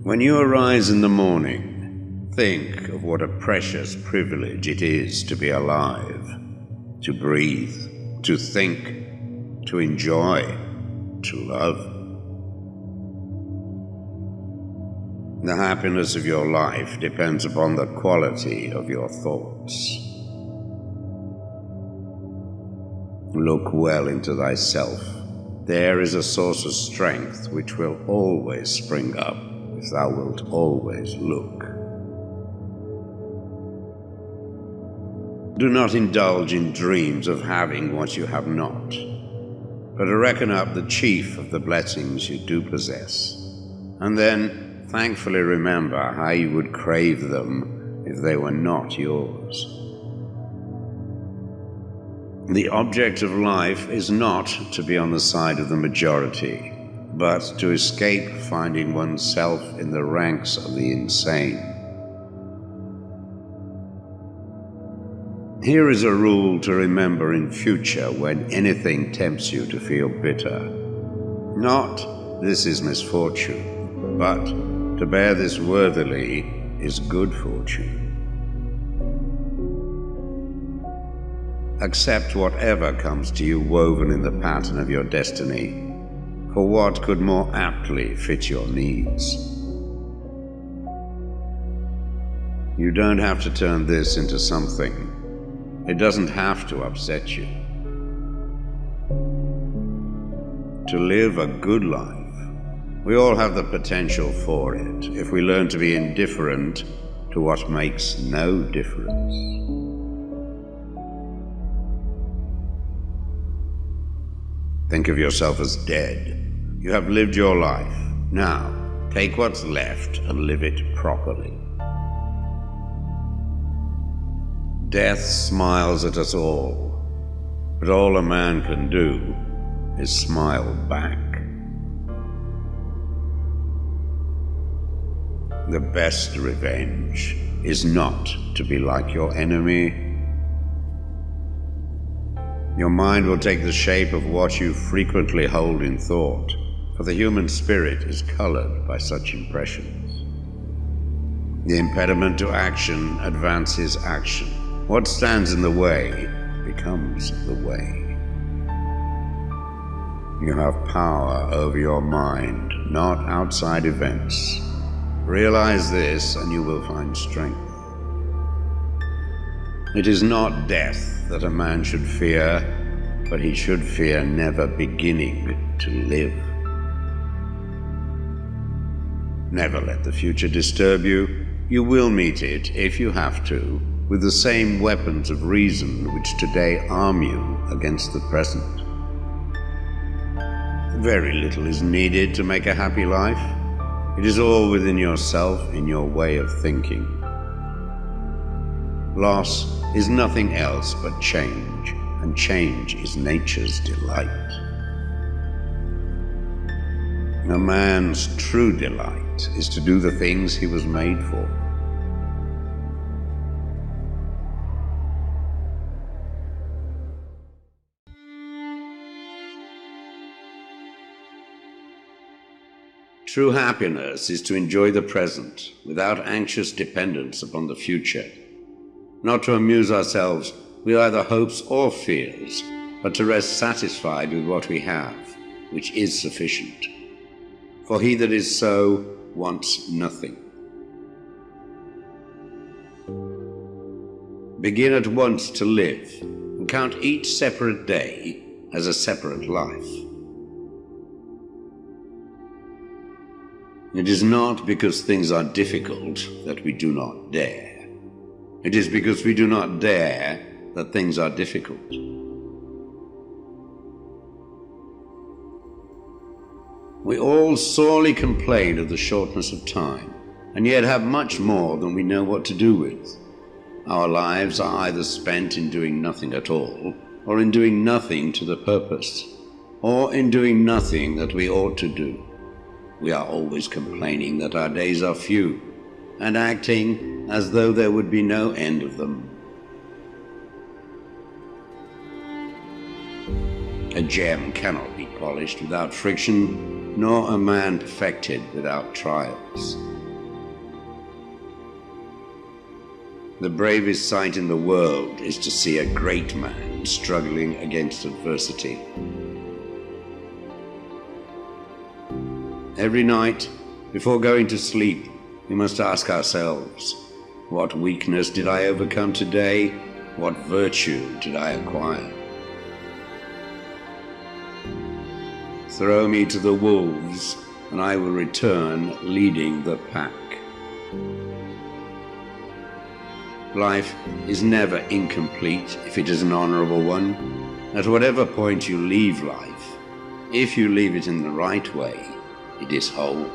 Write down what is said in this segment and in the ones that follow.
When you arise in the morning, think of what a precious privilege it is to be alive, to breathe, to think, to enjoy, to love. The happiness of your life depends upon the quality of your thoughts. Look well into thyself. There is a source of strength which will always spring up if thou wilt always look. Do not indulge in dreams of having what you have not, but reckon up the chief of the blessings you do possess, and then thankfully remember how you would crave them if they were not yours. The object of life is not to be on the side of the majority, but to escape finding oneself in the ranks of the insane. Here is a rule to remember in future when anything tempts you to feel bitter. Not, this is misfortune, but to bear this worthily is good fortune. Accept whatever comes to you woven in the pattern of your destiny, for what could more aptly fit your needs? You don't have to turn this into something. It doesn't have to upset you. To live a good life, we all have the potential for it if we learn to be indifferent to what makes no difference. Think of yourself as dead. You have lived your life. Now, take what's left and live it properly. Death smiles at us all, but all a man can do is smile back. The best revenge is not to be like your enemy. Your mind will take the shape of what you frequently hold in thought, for the human spirit is colored by such impressions. The impediment to action advances action. What stands in the way becomes the way. You have power over your mind, not outside events. Realize this and you will find strength. It is not death that a man should fear, but he should fear never beginning to live. Never let the future disturb you. You will meet it, if you have to, with the same weapons of reason which today arm you against the present. Very little is needed to make a happy life. It is all within yourself, in your way of thinking. Loss is nothing else but change, and change is nature's delight. A man's true delight is to do the things he was made for. True happiness is to enjoy the present without anxious dependence upon the future. Not to amuse ourselves with either hopes or fears, but to rest satisfied with what we have, which is sufficient. For he that is so wants nothing. Begin at once to live, and count each separate day as a separate life. It is not because things are difficult that we do not dare. It is because we do not dare that things are difficult. We all sorely complain of the shortness of time, and yet have much more than we know what to do with. Our lives are either spent in doing nothing at all, or in doing nothing to the purpose, or in doing nothing that we ought to do. We are always complaining that our days are few, and acting as though there would be no end of them. A gem cannot be polished without friction, nor a man perfected without trials. The bravest sight in the world is to see a great man struggling against adversity. Every night, before going to sleep, we must ask ourselves, what weakness did I overcome today? What virtue did I acquire? Throw me to the wolves, and I will return leading the pack. Life is never incomplete if it is an honorable one. At whatever point you leave life, if you leave it in the right way, it is whole.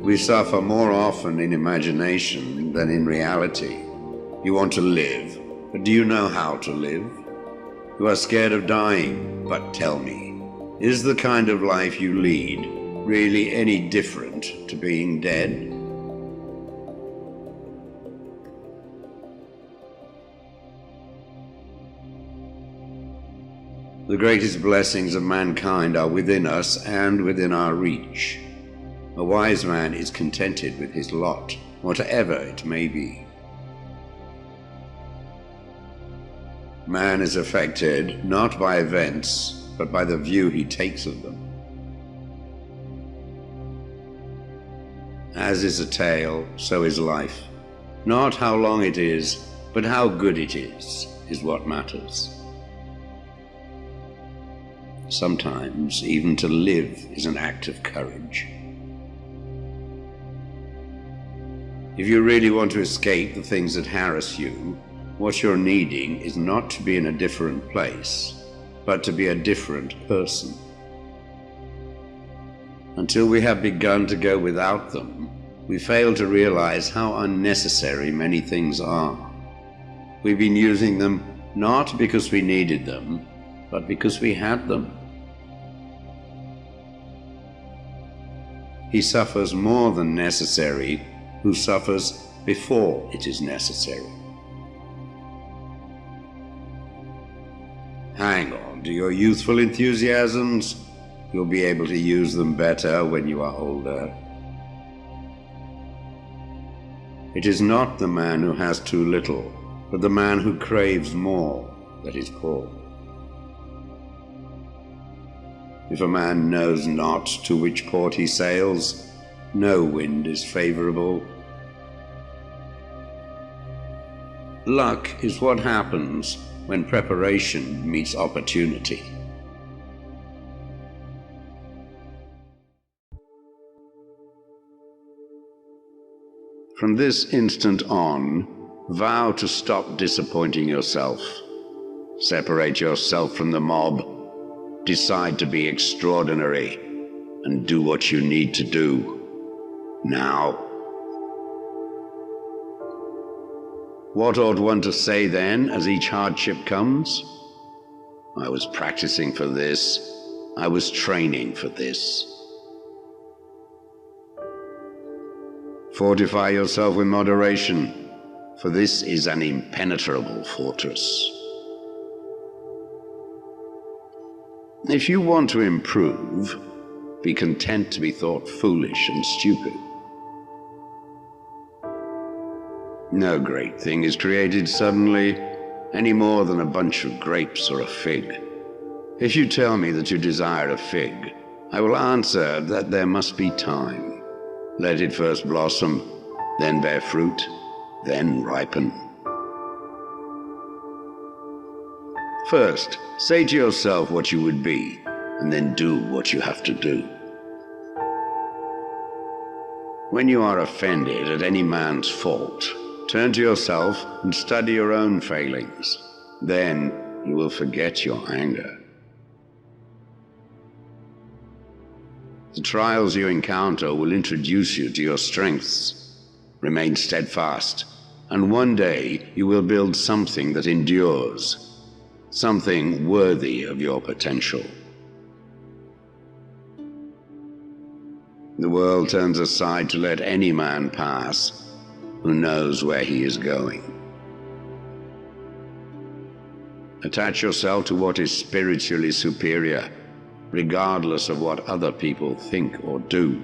We suffer more often in imagination than in reality. You want to live, but do you know how to live? You are scared of dying, but tell me, is the kind of life you lead really any different to being dead? The greatest blessings of mankind are within us and within our reach. A wise man is contented with his lot, whatever it may be. Man is affected not by events, but by the view he takes of them. As is a tale, so is life. Not how long it is, but how good it is what matters. Sometimes even to live is an act of courage. If you really want to escape the things that harass you, what you're needing is not to be in a different place, but to be a different person. Until we have begun to go without them, we fail to realize how unnecessary many things are. We've been using them not because we needed them, but because we had them. He suffers more than necessary who suffers before it is necessary. Hang on to your youthful enthusiasms. You'll be able to use them better when you are older. It is not the man who has too little, but the man who craves more that is poor. If a man knows not to which port he sails, no wind is favorable. Luck is what happens when preparation meets opportunity. From this instant on, vow to stop disappointing yourself. Separate yourself from the mob. Decide to be extraordinary and do what you need to do now. What ought one to say then as each hardship comes? I was practicing for this. I was training for this. Fortify yourself with moderation, for this is an impenetrable fortress. If you want to improve, be content to be thought foolish and stupid. No great thing is created suddenly, any more than a bunch of grapes or a fig. If you tell me that you desire a fig, I will answer that there must be time. Let it first blossom, then bear fruit, then ripen. First, say to yourself what you would be, and then do what you have to do. When you are offended at any man's fault, turn to yourself and study your own failings. Then you will forget your anger. The trials you encounter will introduce you to your strengths. Remain steadfast, and one day you will build something that endures. Something worthy of your potential. The world turns aside to let any man pass who knows where he is going. Attach yourself to what is spiritually superior, regardless of what other people think or do.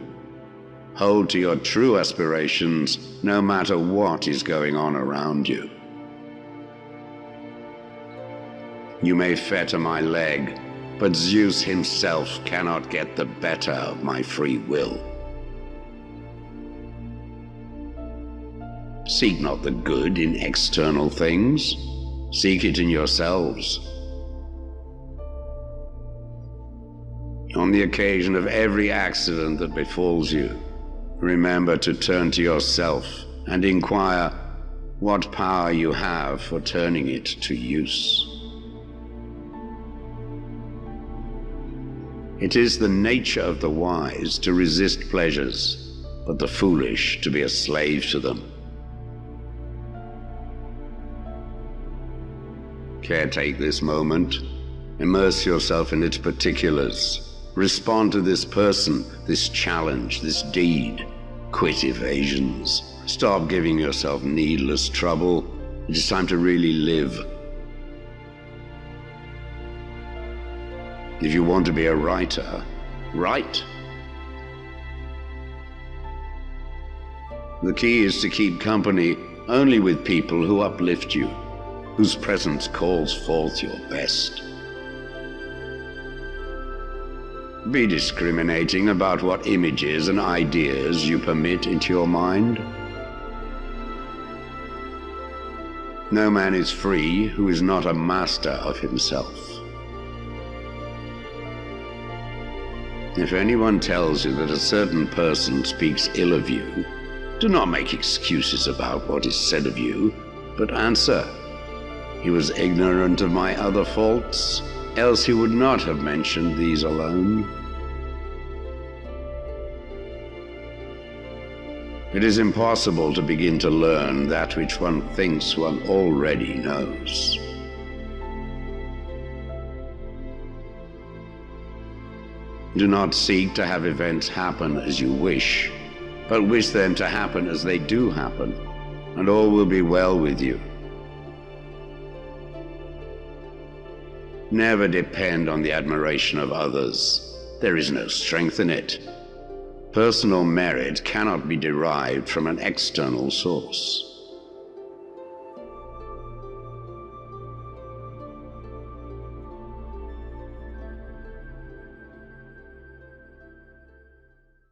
Hold to your true aspirations, no matter what is going on around you. You may fetter my leg, but Zeus himself cannot get the better of my free will. Seek not the good in external things. Seek it in yourselves. On the occasion of every accident that befalls you, remember to turn to yourself and inquire what power you have for turning it to use. It is the nature of the wise to resist pleasures, but the foolish to be a slave to them. Caretake this moment. Immerse yourself in its particulars. Respond to this person, this challenge, this deed. Quit evasions. Stop giving yourself needless trouble. It is time to really live. If you want to be a writer, write. The key is to keep company only with people who uplift you, whose presence calls forth your best. Be discriminating about what images and ideas you permit into your mind. No man is free who is not a master of himself. If anyone tells you that a certain person speaks ill of you, do not make excuses about what is said of you, but answer, "He was ignorant of my other faults, else he would not have mentioned these alone." It is impossible to begin to learn that which one thinks one already knows. Do not seek to have events happen as you wish, but wish them to happen as they do happen, and all will be well with you. Never depend on the admiration of others. There is no strength in it. Personal merit cannot be derived from an external source.